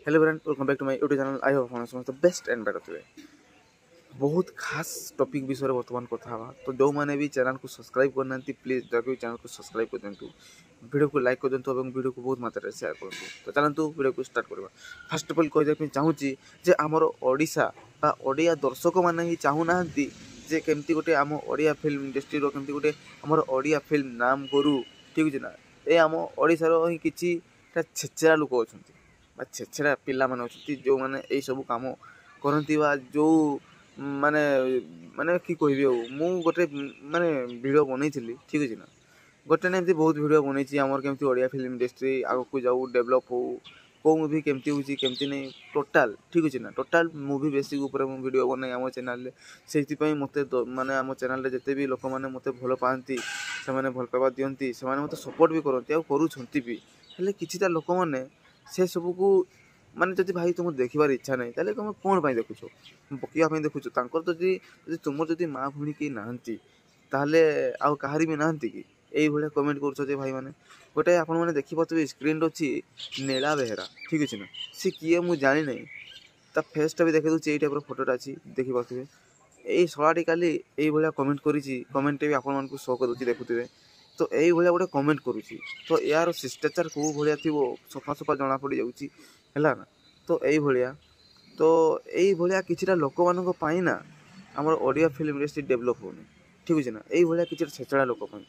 Hello friend, welcome back to my YouTube channel. I hope आप समस्त best and better थे। बहुत खास टॉपिक विषय बर्तमान कथा हवा, तो जो मैंने भी चैनल को सब्सक्राइब करना प्लीज दयवी चैनल को सब्सक्राइब कर दिंतु, वीडियो को लाइक कर दिंतु और वीडियो को बहुत मात्रा शेयर करंतु। तो चलतु वीडियो को स्टार्ट करबा। फर्स्ट ऑफ ऑल कहि चाहूँगी जे आमर ओडिशा बा ओडिया दर्शक मैंने ही चाहूना जे केमती गोटे आम ओडिया फिल्म इंडस्ट्री रो केमती गोटे आमर ओडिया फिल्म नाम करू। ठीक है ना, ये आम ओडिशार ही किछि छेचरा लोक अछंती बा छेचरा पिला माने अछंती जो माने एई सब काम करंती बा जो माने माने कि कहबी मु गोटे माने वीडियो बनैथिली। ठीक है ना, गोटे ना एमती बहुत वीडियो बनैछि हमर केमती ओडिया फिल्म इंडस्ट्री आगो को जाऊ डेवलप हो, को मूवी केमती होछि केमती नै टोटल। ठीक है ना, टोटल मूवी बेसिक ऊपर मु वीडियो बनाई हम चैनल रे। सेति पई मते माने हम चैनल रे जते भी लोक माने मते भलो पांती, से माने भल पाबा दियंती, से माने मते सपोर्ट भी करंती आ करू छंती भी। हेले किछिटा लोक माने से सब को माने जदि भाई तुम देखिबार इच्छा नहीं ताले तुम कोन पई देखुछ, पकिया पई देखुछ। तांकर जदि तुम जदि माँ भूणी के नाहंती ताले आ कहारी भी नाहंती कि एई भले कमेंट करूछ जे भाई माने गोटे आपण माने देखि पतबे स्क्रीन अछि नीला बेहरा। ठीक अछि ना, से किए मु जानि नै, ता फेसटा भी देखे दुछि, एई टाइप रो फोटोटा अछि देखि पतबे। एई सळाटी काली एई भले कमेंट करिछि, कमेंट भी आपण मानकु शो कर दुछि देखुथिबे। तो एई भले गोटे कमेंट करुछि, तो यार शिष्टाचार को भलिया थिबो सफा सफा जना पड़ी जाउछि हैला ना। तो एई भलिया किछिटा लोक मानक पाई ना हमर ओडिया फिल्म इंडस्ट्री डेवलप होनी। ठीक अछि ना, एई भलिया किछिटा छेचड़ा लोक पाई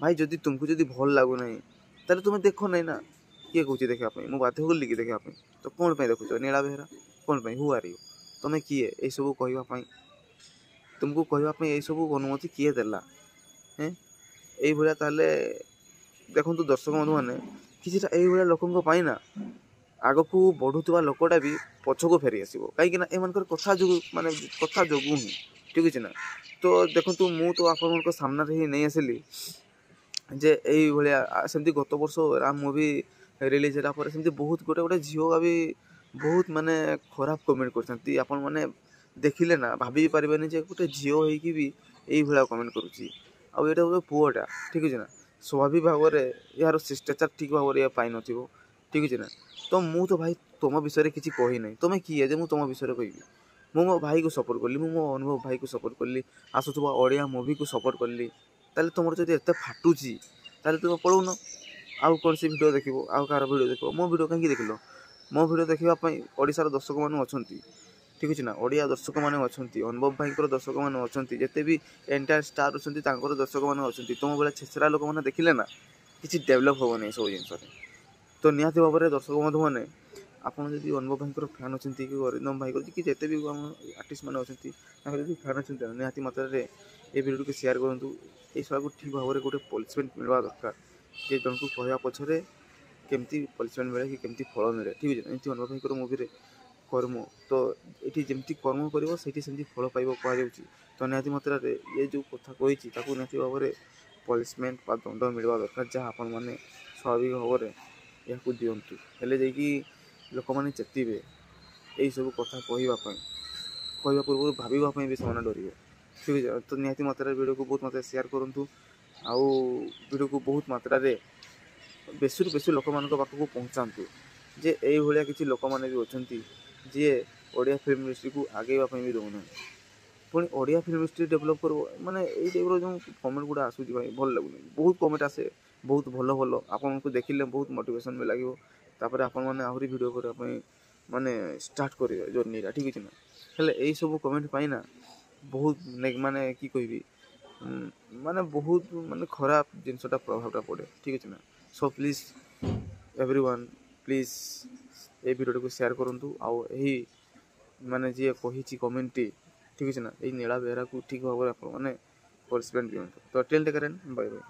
भाई जदि तुमको जदि भल लागु नै ताले तुम देखो नै ना। किए कहूछि देखा पई मु बाध्य होली कि देखा पई, तो कोन पई देखुछ नीला बेहरा कोन पई? Who are you? तमे किए ए सब कहबा पई? तुमको कहबा पई ए सब अनुमति किए देला? हैं एई भलिया ताले देखंतु दर्शक बंधु माने किछिटा एई भलिया लोकंको पाई ना आगकू बढ़ुवा लोकटा भी पछको फेरी आसो कहीं एमनकर कथा जो माने कथा जोगु ही। ठीक है ना, तो देखो मु तो आप सामने ही नहीं आसली जे यही भाया सेमती गत वर्ष राम मूवी रिलीज होला पर सेमती बहुत गोटे गोटे झील भी बहुत माने खराब कमेंट करछंती। आपण माने देखिले ना भाभी पारिबेनी जे गोटे झील होइकी भी यही भाया कमेंट करूची आ एटा गोटे पुओटा। ठीक है ना, स्वाभाविक भाव में यार शिष्टाचार ठीक भाव में पाई नथिबो। ठीक है ना, तो मु तो भाई तुम विषय किसी कही ना, तुम किए जे मु तुम विषय कहबी? मु मो भाई को सपोर्ट कली, मु मो अनुभव भाई को सपोर्ट कली, आसुवा ओडिया मूवी को सपोर्ट कली। ताले तुम जब एत फाटुची ताले तुम पलौन आउ कौन सी वीडियो देखो, आउ कार वीडियो देखो। मो वीडियो कहीं देख लो, मो वीडियो देखापी ओडिशार दर्शक मैंने अच्छा। ठीक है ना, ओडिया दर्शक मैंने अच्छा, अनुभव भाई दर्शक मैंने अच्छा, जिते भी एंटायर स्टार अच्छा दर्शक मैंने अच्छा। तुम भाई छेचरा लोक मैंने देखिले ना किसी डेभलप हेनी सब जिन। तो निहती भाव में दर्शक बंधु मैंने आपड़ जब अनुभव भाई फैन अच्छा कि अरिंदम भाई कि जिते भी आर्टिस्ट मैंने अच्छा फैन अच्छा निहती मात्रा ये वीडियो को शेयर करूँ। ये सब ठीक भाव में गोटे पनिशमेंट मिलवा दरकार जे जन को कहवा पछरे केमती पनिशमेंट मिले कि केमती फल मिले। ठीक है, एमती अनुभव भाई मूवी कर्म तो ये जमी कर्म कर सेमती फल पाइब कहुँ। तो निहती मात्रा ये जो कथा कही निहती भाव में पनिशमेंट बा दंड मिलवा दरकार जहाँ आपण मैंने स्वाभाविक भाव में या दिंतु हेले जाकि लोक मैंने चेतवे यही सब कथा कहवा पूर्व भावाई भी से डर। ठीक है, तो निहती मात्रा वीडियो को बहुत मात्रा शेयर करूँ आउ वीडियो को बहुत मात्रा बेसी बेसी लोक मान पाखक पहुँचातु जे ये किसी लोक मैंने भी अच्छा जी ओडिया फिल्म इंडस्ट्री को आगेवाई भी दौना पुणी ओडिया फिल्म इंडस्ट्री डेवलप कर माने यही टाइप जो कमेंट गुड़ा आसूँ भाई भल लगुनि। बहुत कमेंट आसे बहुत भल भल आपन को देखिले बहुत मोटिवेशन भी लगे, तापर आपण मैंने आहरी वीडियो करने माने स्टार्ट करेंगे जर्नीटा। ठीक है ना, हेले यही सब कमेंट पाई ना बहुत माने कि कहबी माने बहुत माने खराब जिनसटा प्रभावटा पड़े। ठीक है ना, सो प्लीज एवरीवन प्लीज ये वीडियो को शेयर करूँ आउ यही माने जी कही कमेंटी। ठीक है ना, ये नीला बेहरा को ठीक भाव में मैंने पनिशमेंट दिखाँ। तो टेल टेक बाय बाय।